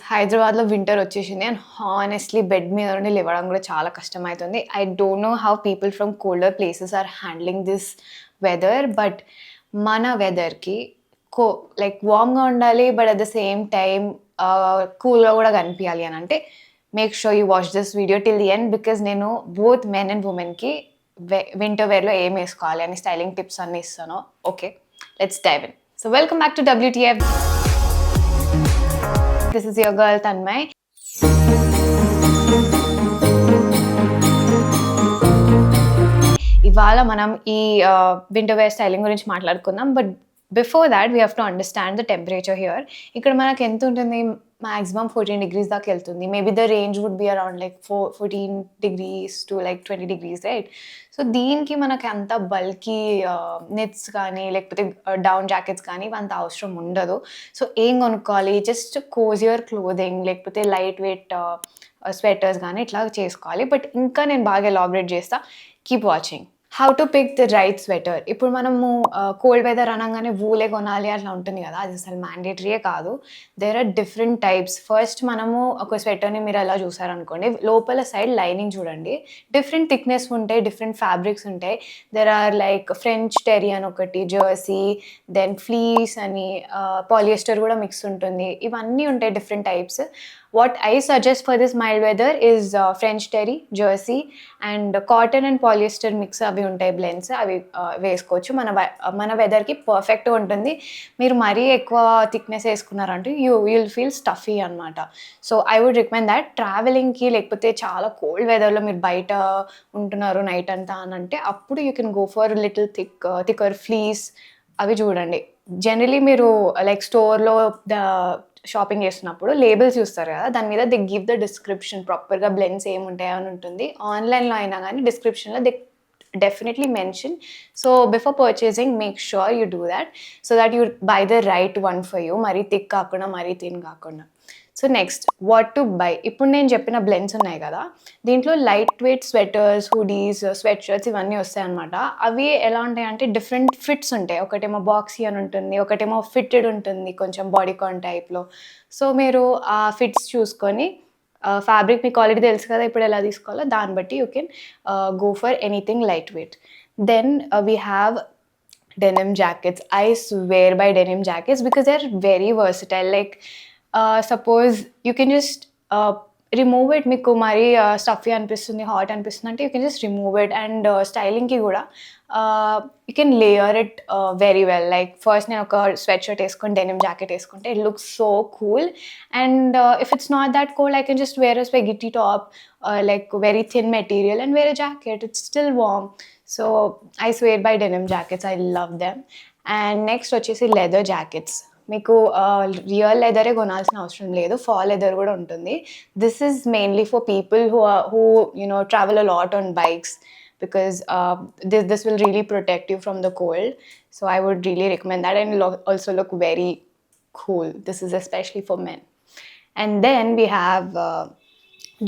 హైదరాబాద్లో వింటర్ వచ్చేసింది and honestly bed మీద నుండి లేవడం కూడా చాలా కష్టమవుతుంది. I don't know how people from colder places are handling this weather. But మన వెదర్కి లైక్ వామ్గా ఉండాలి, but at the same time కూల్గా కూడా కనిపించాలి అని అంటే make sure you watch this video till the end, because నేను బోత్ మెన్ అండ్ ఉమెన్కి వింటర్ వేర్లో ఏం వేసుకోవాలి అని స్టైలింగ్ టిప్స్ అన్ని ఇస్తాను. Okay, let's dive in. So welcome back to WTF. This is your girl Tanmay. ఇవాళ మనం ఈ వింటర్ వేర్ స్టైలింగ్ గురించి మాట్లాడుకుందాం. But before that we have to understand the temperature here. ఇక్కడ మనకు ఎంత ఉంటుంది? maximum 14 degrees దాకా వెళ్తుంది. Maybe the range would be around like 14 degrees to like 20 degrees, right? So దీనికి మనకి అంత బల్కీ నెట్స్ కానీ లేకపోతే డౌన్ జాకెట్స్ కానీ అంత అవసరం ఉండదు. సో ఏం కొనుక్కోవాలి? జస్ట్ కోజియర్ క్లోదింగ్ లేకపోతే లైట్ వెయిట్ స్వెటర్స్ కానీ ఇట్లా చేసుకోవాలి. బట్ ఇంకా నేను బాగా ఎలాబరేట్ చేస్తా. Keep watching. How to pick the right sweater. ఇప్పుడు మనము కోల్డ్ వెదర్ అనగానే వూలే కొనాలి అట్లా ఉంటుంది కదా, అది అసలు మ్యాండేటరీయే కాదు. There are different types. First మనము ఒక స్వెటర్ని మీరు ఎలా చూసారనుకోండి, లోపల సైడ్ లైనింగ్ చూడండి. డిఫరెంట్ థిక్నెస్ ఉంటాయి, డిఫరెంట్ ఫ్యాబ్రిక్స్ ఉంటాయి. There are like French terry అని ఒకటి, జర్సీ, దెన్ ఫ్లీస్ అని, పాలియస్టర్ కూడా మిక్స్ ఉంటుంది. ఇవన్నీ ఉంటాయి different types. What I suggest for this mild weather is French terry, jersey and cotton and polyester mix అవి ఉంటాయి బ్లెండ్స్, అవి వేసుకోవచ్చు. మన వెదర్కి పర్ఫెక్ట్గా ఉంటుంది. మీరు మరీ ఎక్కువ థిక్నెస్ వేసుకున్నారంటే you'll feel stuffy అనమాట. So I would recommend that. ట్రావెలింగ్కి లేకపోతే చాలా కోల్డ్ వెదర్లో మీరు బయట ఉంటున్నారు నైట్ అంతా అని అంటే అప్పుడు you can go for little thicker fleas. అవి చూడండి. జనరలీ మీరు లైక్ స్టోర్లో షాపింగ్ చేస్తున్నప్పుడు లేబుల్స్ చూస్తారు కదా, దాని మీద దే గివ్ ద డిస్క్రిప్షన్, ప్రాపర్గా బ్లెండ్స్ ఏముంటాయో అని ఉంటుంది. ఆన్లైన్లో అయినా కానీ డిస్క్రిప్షన్లో they definitely mention. So before purchasing make sure you do that so that you by the right one for you. మరీ థిక్ కాకుండా మరీ థిన్ కాకుండా. So next what to buy. ఇప్పుడు నేను చెప్పిన బ్లెండ్స్ ఉన్నాయి కదా, దీంట్లో light weight sweaters, hoodies, sweat shirts ఇవన్నీ వస్తాయి అనమాట. అవి ఎలా ఉంటాయి అంటే డిఫరెంట్ ఫిట్స్ ఉంటాయి. ఒకటేమో బాక్సీ అని ఉంటుంది, ఒకటేమో ఫిట్టెడ్ ఉంటుంది కొంచెం బాడీకాన్ టైప్లో. సో మీరు ఆ ఫిట్స్ చూసుకొని ఫ్యాబ్రిక్ మీకు ఆల్రెడీ తెలుసు కదా ఇప్పుడు ఎలా తీసుకోవాలో, దాన్ని బట్టి you can go for anything light weight. Then we have denim jackets. I swear by denim jackets because they're very versatile. Like suppose you can just remove it. మీకు మరీ స్టఫీ అనిపిస్తుంది, హాట్ అనిపిస్తుంది అంటే you can just remove it. And స్టైలింగ్కి కూడా you can layer it very well. Like first నేను ఒక sweatshirt వేసుకొని డెనిమ్ జాకెట్ వేసుకుంటే it looks so cool. And if it's not that cold I can just wear a spaghetti top, like very thin material, and wear a jacket. It's still warm. So I swear by denim jackets. I love them. And next వచ్చేసి leather jackets. మీకు real లెదరే కొనాల్సిన అవసరం లేదు, fall leather కూడా ఉంటుంది. This is mainly for people who travel a lot on bikes, because this will really protect you from the cold. So I would really recommend that, and also look very cool. This is especially for men. And then we have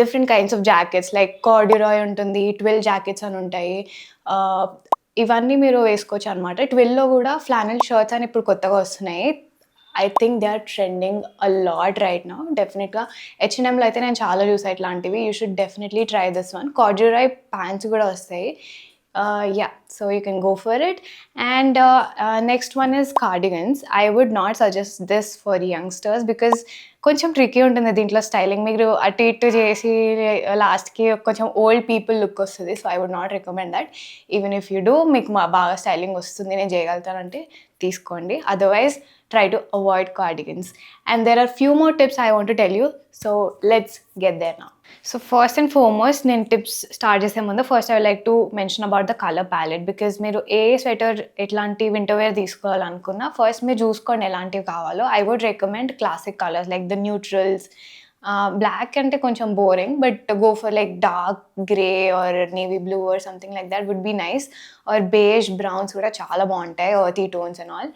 different kinds of jackets, like corduroy ఉంటుంది, twill jackets అని ఉంటాయి. ఇవన్నీ మీరు వేసుకోవచ్చు అనమాట. ట్విల్లో కూడా ఫ్లానెల్ shirts అని ఇప్పుడు కొత్తగా వస్తున్నాయి. I think they are trending a lot right now. డెఫినెట్గా H&Mలో అయితే నేను చాలా చూసాను ఇట్లాంటివి. You should definitely try this one. Corduroy pants కూడా వస్తాయి. Yeah, so you can go for it. And next one is cardigans. I would not suggest this for youngsters because కొంచెం ట్రికీ ఉంటుంది దీంట్లో స్టైలింగ్. మీరు అటు ఇటు చేసి లాస్ట్కి కొంచెం ఓల్డ్ పీపుల్ లుక్ వస్తుంది. So I would not recommend that. Even if you do, మీకు బాగా స్టైలింగ్ వస్తుంది, నేను చేయగలుగుతానంటే తీసుకోండి. Otherwise try to avoid cardigans. And there are few more tips I want to tell you. So let's get there now. So first and foremost, నేను tips start చేసే ముందు first I like to mention about the colour palette. Because మీరు ఏ sweater ఎట్లాంటి winter wear తీసుకోవాలనుకున్నా first మీరు చూసుకోండి ఎలాంటివి కావాలో. I would recommend classic colours like the neutrals. Black అంటే కొంచెం boring, but go for like dark grey or navy blue or something like that would be nice. Or beige browns కూడా చాలా బాగుంటాయి, earthy tones and all.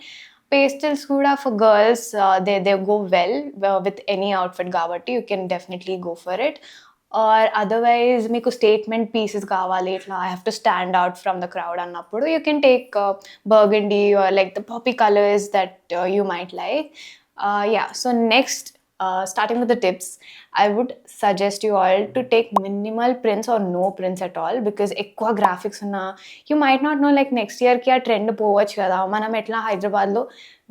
Pastels కూడా for girls they go well with any outfit కాబట్టి you can definitely go for it. Or otherwise మీకు statement pieces కావాలి, ఇట్లా I have to stand out from the crowd అన్నప్పుడు you can take burgundy or like the poppy colours that you might like. Yeah, so next starting with the tips, I would suggest you all to take minimal prints or no prints at all, because ఎక్కువ graphics ఉన్న you might not know like next year కి ఆ trend పోవచ్చు కదా. మనం ఎట్లా హైదరాబాద్లో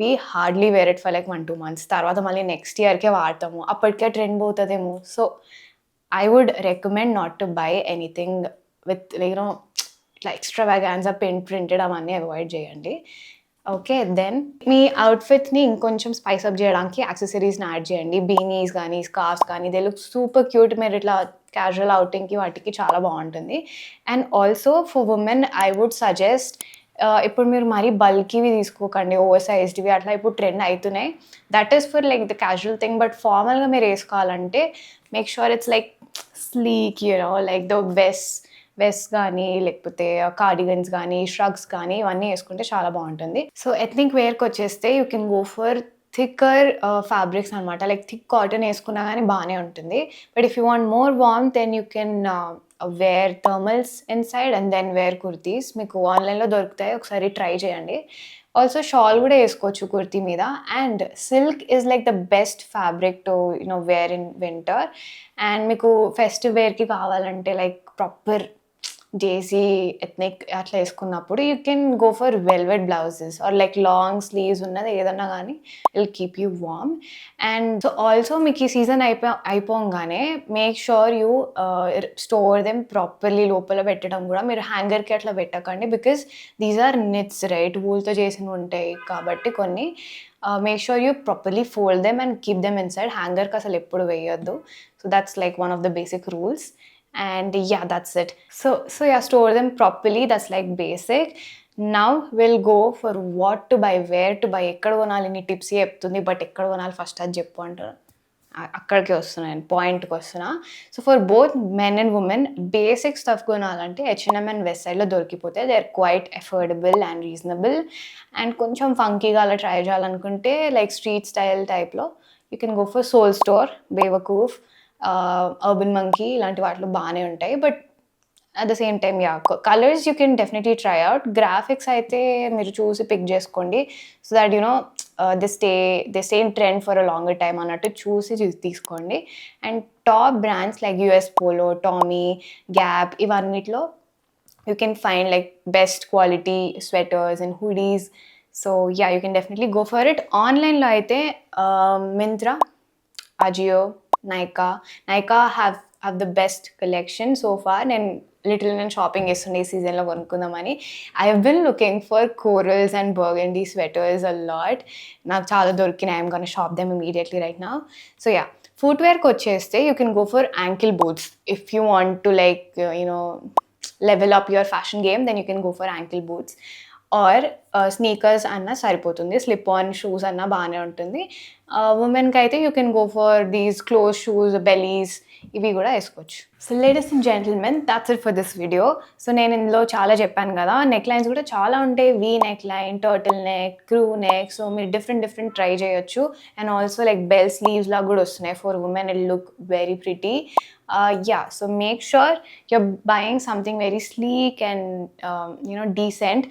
we hardly wear it for like 1-2 months, తర్వాత మళ్ళీ నెక్స్ట్ ఇయర్కే వాడతాము, అప్పటికే ట్రెండ్ పోతుందేమో. So I would recommend not to buy anything with ఇట్లా ఎక్స్ట్రావాగాన్సా ప్రింటెడ్ అవన్నీ అవాయిడ్ చేయండి. ఓకే, దెన్ మీ అవుట్ఫిట్ని ఇంకొంచెం స్పైస్ అప్ చేయడానికి యాక్సెసరీస్ని యాడ్ చేయండి. బీనీస్ కానీ స్కార్ఫ్స్ కానీ, దే లుక్ సూపర్ క్యూట్. మీరు ఇట్లా క్యాజువల్ అవుటింగ్కి వాటికి చాలా బాగుంటుంది. And also for women I would suggest, ఇప్పుడు మీరు మరీ బల్కీవి తీసుకోకండి, ఓవర్ సైజ్డ్వి అట్లా ఇప్పుడు ట్రెండ్ అవుతున్నాయి. That is for like the casual thing. But ఫార్మల్గా మీరు వేసుకోవాలంటే make sure it's like sleek, like the vest కానీ లేకపోతే కార్డిగన్స్ కానీ ష్రగ్స్ కానీ ఇవన్నీ వేసుకుంటే చాలా బాగుంటుంది. సో ఎథ్నిక్ వేర్కి వచ్చేస్తే you can go for thicker fabrics అనమాట. లైక్ థిక్ కాటన్ వేసుకున్నా కానీ బాగానే ఉంటుంది. But if you want more warm then you can wear thermals inside and then wear kurtis. మీకు ఆన్లైన్లో దొరుకుతాయి, ఒకసారి ట్రై చేయండి. ఆల్సో షాల్ కూడా వేసుకోవచ్చు కుర్తీ మీద. And silk is like the best fabric to wear in winter. And మీకు ఫెస్టివ్ వేర్కి కావాలంటే లైక్ ప్రాపర్ జేసీ ఎథ్నిక్ అట్లా వేసుకున్నప్పుడు you can go for velvet blouses or like long sleeves ఉన్నది ఏదన్నా కానీ will keep you warm. And so also మీకు ఈ సీజన్ అయిపోగానే make sure you store them properly. లోపల పెట్టడం కూడా మీరు హ్యాంగర్కి అట్లా పెట్టకండి, because these are knits right, వూల్తో చేసినవి ఉంటాయి కాబట్టి కొన్ని. Make sure you properly fold them and keep them inside. హ్యాంగర్కి అసలు ఎప్పుడు వేయొద్దు. So that's like one of the basic rules. And yeah, that's it. So yeah, store them properly. That's like basic. Now we'll go for what to buy, where to buy. ఎక్కడ కొనాలి నీ tips చెప్తుంది, but ఎక్కడ కొనాలి first అది చెప్పు అంటారు. అక్కడికి వస్తున్నాను, పాయింట్కి వస్తున్నా. So for both men and women basic stuff కొనాలంటే H&M అండ్ వెస్ట్ సైడ్లో దొరికిపోతాయి. They are quite affordable and reasonable. And కొంచెం ఫంకీగా అలా ట్రై చేయాలనుకుంటే లైక్ స్ట్రీట్ స్టైల్ టైప్లో you can go for Souled Store, Bewakoof, Urban Monkey, ఇలాంటి వాటిలో బాగానే ఉంటాయి. But at the same time colours you can definitely try out. Graphics అయితే మీరు చూసి పిక్ చేసుకోండి, so that they stay in trend for a longer time అన్నట్టు చూసి తీసుకోండి. And top brands like US Polo, Tommy, Gap, ఇవన్నిట్లో you can find like best quality sweaters and hoodies. So you can definitely go for it. ఆన్లైన్లో అయితే Myntra, Ajio, Nykaa have the best collection so far. నేను shopping చేస్తుండే ఈ సీజన్లో కొనుక్కుందామని. I have been looking for corals and burgundy sweaters a lot. నాకు చాలా దొరికినాయి. I'm gonna shop them immediately right now. So yeah, ఫుట్వేర్కి వచ్చేస్తే you can go for ankle boots. If you want to like level up your fashion game, then you can go for ankle boots. Or sneakers అన్నా సరిపోతుంది, slip on shoes అన్నా బాగానే ఉంటుంది. ఉమెన్కి అయితే you can go for these close shoes, bellies, ఇవి కూడా వేసుకోవచ్చు. So ladies and gentlemen, that's it for this video. So నేను ఇందులో చాలా చెప్పాను కదా, నెక్ లైన్స్ కూడా చాలా ఉంటాయి. V neck line, turtle neck, crew neck. So మీరు డిఫరెంట్ ట్రై చేయొచ్చు. And also like bell sleeves లాగా కూడా వస్తున్నాయి for women. It look very pretty. So make sure you're buying something very sleek and decent.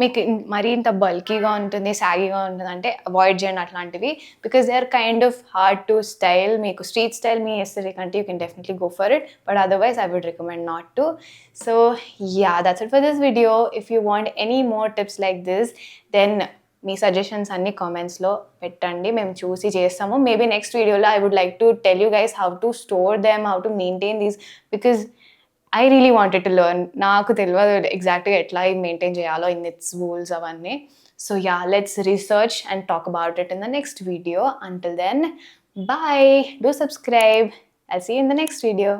మీకు మరీ ఇంత బల్కీగా ఉంటుంది, సాగీగా ఉంటుంది అంటే అవాయిడ్ చేయండి అట్లాంటివి, because they are kind of hard to style. మీకు స్ట్రీట్ స్టైల్ మీ ఎస్థెటిక్ అంటే you can definitely go for it, but otherwise I would recommend not to. So that's it for this video. If you want any more tips like this, then మీ suggestions అన్ని కామెంట్స్లో పెట్టండి, మేము చూసి చేస్తాము. Maybe next వీడియోలో I would like to tell you guys how to store them, how to maintain these, because I really wanted to learn. నాకు తెలియదు ఎగ్జాక్ట్గా ఎట్లా మెయింటైన్ చేయాలో ఇన్ ఇట్స్ రూల్స్ అవన్నీ. So let's research and talk about it in the next video. Until then, bye. Do subscribe. I'll see you in the next video.